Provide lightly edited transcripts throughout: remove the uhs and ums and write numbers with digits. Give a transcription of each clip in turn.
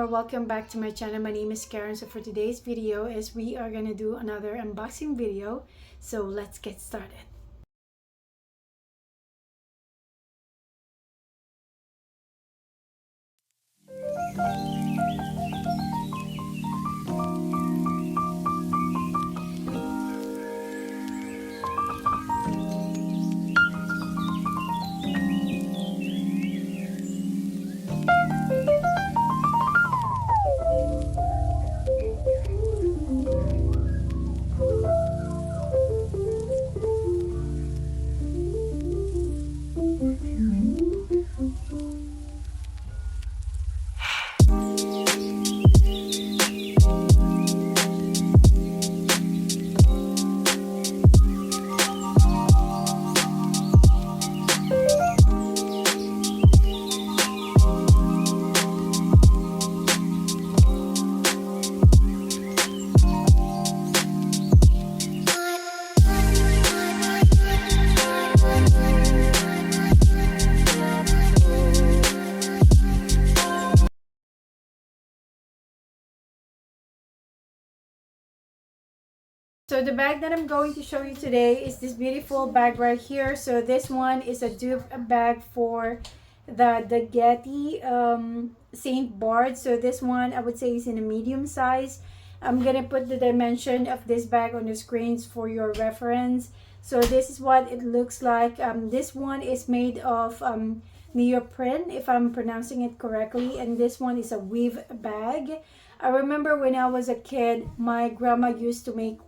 welcome back to my channel. My name is Karen. So for today's video is we are gonna do another unboxing video. So let's get started. So the bag that I'm going to show you today is this beautiful bag right here. So this one is a dupe bag for the Naghedi Saint Bard. So this one I would say is in a medium size. I'm gonna put the dimension of this bag on the screens for your reference. So this is what it looks like. This one is made of neoprene, if I'm pronouncing it correctly, and this one is a weave bag. I remember when I was a kid, my grandma used to make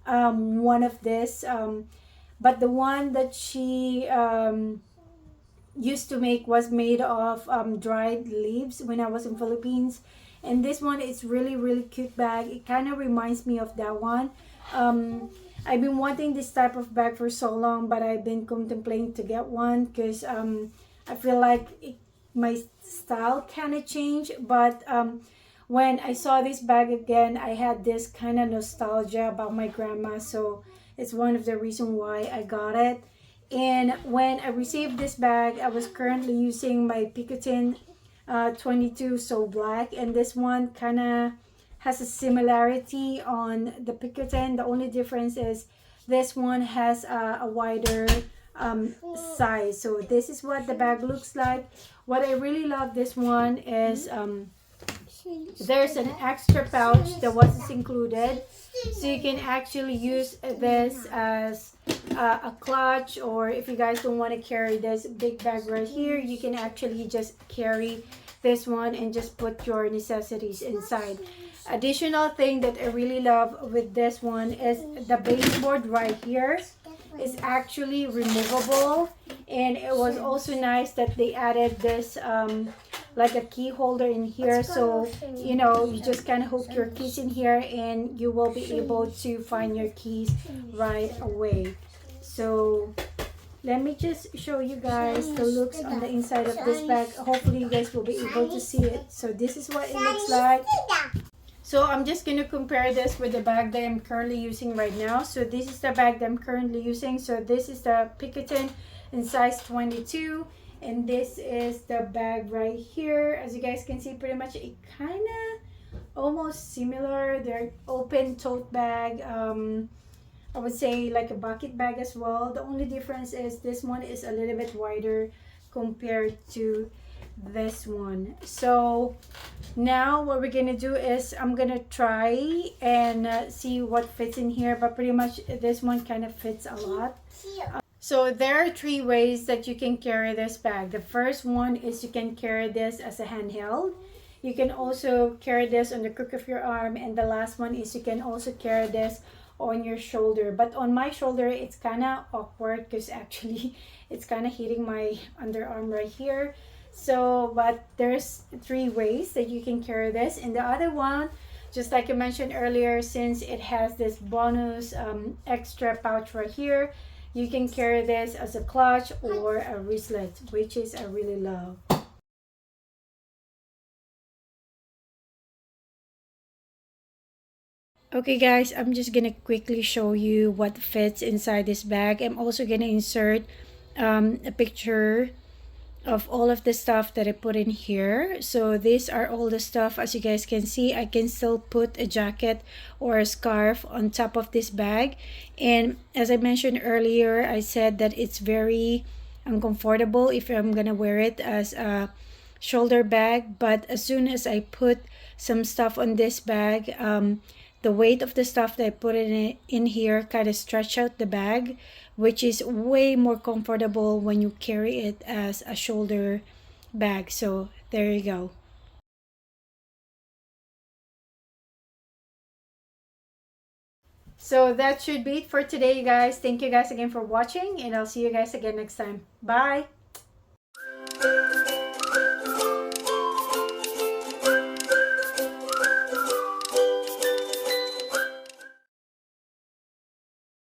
one of this, but the one that she used to make was made of dried leaves when I was in Philippines. And this one is really cute bag. It kind of reminds me of that one. I've been wanting this type of bag for so long, but I've been contemplating to get one because I feel like my style kind of changed. But when I saw this bag again, I had this kind of nostalgia about my grandma. So it's one of the reasons why I got it. And when I received this bag, I was currently using my Picotin 22 So Black. And this one kind of has a similarity on the Picotin. The only difference is this one has a wider size. So this is what the bag looks like. What I really love this one is there's an extra pouch that was included, so you can actually use this as a clutch, or if you guys don't want to carry this big bag right here, you can actually just carry this one and just put your necessities inside. Additional thing that I really love with this one is the baseboard right here is actually removable, and it was also nice that they added this like a key holder in here, so you know, you just kind of hook your keys in here and you will be able to find your keys right away. So let me just show you guys the looks on the inside of this bag. Hopefully you guys will be able to see it. So this is what it looks like. So I'm just going to compare this with the bag that I'm currently using right now. So this is the bag that I'm currently using. So this is the Picotin in size 22. And this is the bag right here. As you guys can see, pretty much it kind of almost similar. They're open tote bag. I would say like a bucket bag as well. The only difference is this one is a little bit wider compared to this one. So now what we're gonna do is I'm gonna try and see what fits in here, but pretty much this one kind of fits a lot. So there are three ways that you can carry this bag. The first one is you can carry this as a handheld. You can also carry this on the crook of your arm, and the last one is you can also carry this on your shoulder. But on my shoulder it's kind of awkward because actually it's kind of hitting my underarm right here. So but there's three ways that you can carry this. And the other one, just like I mentioned earlier, since it has this bonus extra pouch right here, you can carry this as a clutch or a wristlet, which is I really love. Okay guys, I'm just gonna quickly show you what fits inside this bag. I'm also gonna insert a picture of all of the stuff that I put in here. So these are all the stuff. As you guys can see, I can still put a jacket or a scarf on top of this bag. And as I mentioned earlier, I said that it's very uncomfortable if I'm gonna wear it as a shoulder bag. But as soon as I put some stuff on this bag, the weight of the stuff that I put in here kind of stretch out the bag, which is way more comfortable when you carry it as a shoulder bag. So there you go. So that should be it for today, you guys. Thank you guys again for watching, and I'll see you guys again next time. Bye.